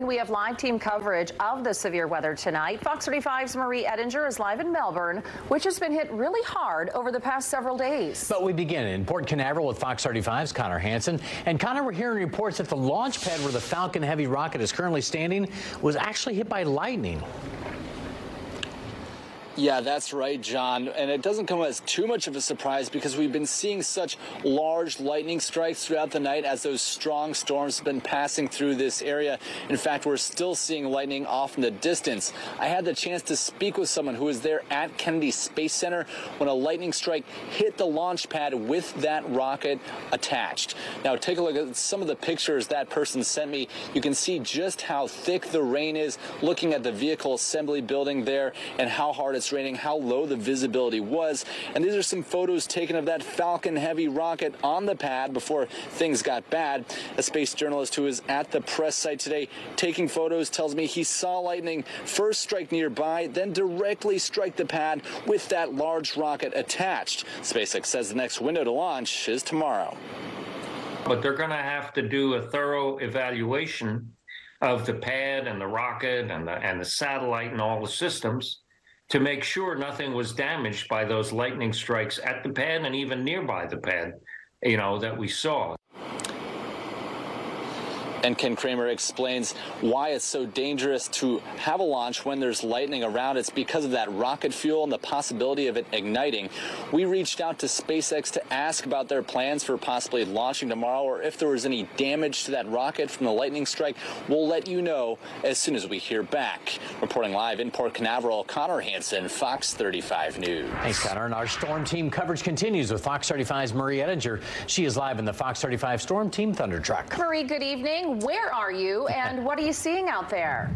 We have live team coverage of the severe weather tonight. Fox 35's Marie Ettinger is live in Melbourne, which has been hit really hard over the past several days. But we begin in Port Canaveral with Fox 35's Connor Hansen. And Connor, we're hearing reports that the launch pad where the Falcon Heavy rocket is currently standing was actually hit by lightning. Yeah, that's right, John. And it doesn't come as too much of a surprise because we've been seeing such large lightning strikes throughout the night as those strong storms have been passing through this area. In fact, we're still seeing lightning off in the distance. I had the chance to speak with someone who was there at Kennedy Space Center when a lightning strike hit the launch pad with that rocket attached. Now, take a look at some of the pictures that person sent me. You can see just how thick the rain is looking at the vehicle assembly building there and how hard it's raining, how low the visibility was. And these are some photos taken of that Falcon Heavy rocket on the pad before things got bad. A space journalist who is at the press site today taking photos tells me he saw lightning first strike nearby, then directly strike the pad with that large rocket attached. SpaceX says the next window to launch is tomorrow. But they're going to have to do a thorough evaluation of the pad and the rocket and the satellite and all the systems to make sure nothing was damaged by those lightning strikes at the pad and even nearby the pad, that we saw. And Ken Kramer explains why it's so dangerous to have a launch when there's lightning around. It's because of that rocket fuel and the possibility of it igniting. We reached out to SpaceX to ask about their plans for possibly launching tomorrow, or if there was any damage to that rocket from the lightning strike. We'll let you know as soon as we hear back. Reporting live in Port Canaveral, Connor Hansen, Fox 35 News. Thanks, Connor. And our storm team coverage continues with Fox 35's Marie Ettinger. She is live in the Fox 35 Storm Team Thunder Truck. Marie, good evening. Where are you and what are you seeing out there?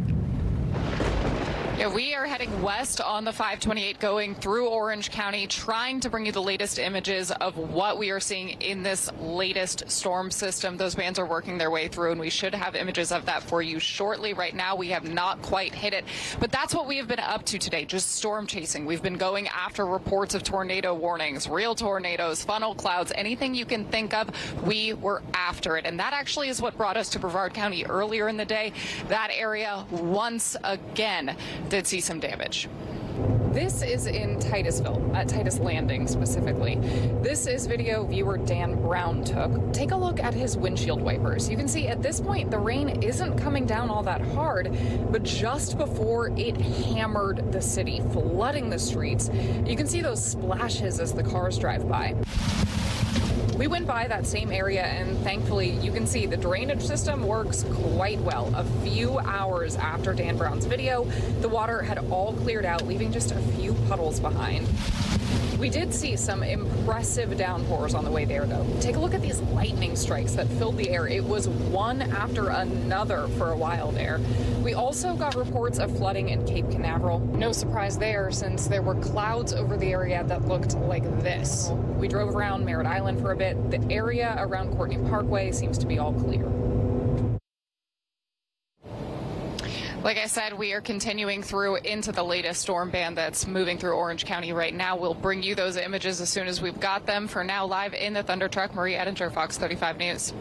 Yeah, we are heading west on the 528 going through Orange County, trying to bring you the latest images of what we are seeing in this latest storm system. Those bands are working their way through, and we should have images of that for you shortly. Right now, we have not quite hit it, but that's what we have been up to today, just storm chasing. We've been going after reports of tornado warnings, real tornadoes, funnel clouds, anything you can think of, we were after it. And that actually is what brought us to Brevard County earlier in the day. That area, once again, did see some damage. This is in Titusville, at Titus Landing specifically. This is video viewer Dan Brown took. Take a look at his windshield wipers. You can see at this point the rain isn't coming down all that hard, but just before it hammered the city, flooding the streets, you can see those splashes as the cars drive by. We went by that same area, and thankfully you can see the drainage system works quite well. A few hours after Dan Brown's video, the water had all cleared out, leaving just a few puddles behind. We did see some impressive downpours on the way there, though. Take a look at these lightning strikes that filled the air. It was one after another for a while there. We also got reports of flooding in Cape Canaveral. No surprise there, since there were clouds over the area that looked like this. We drove around Merritt Island for a bit. The area around Courtney Parkway seems to be all clear. Like I said, we are continuing through into the latest storm band that's moving through Orange County right now. We'll bring you those images as soon as we've got them. For now, live in the Thunder Truck, Marie Ettinger, Fox 35 News.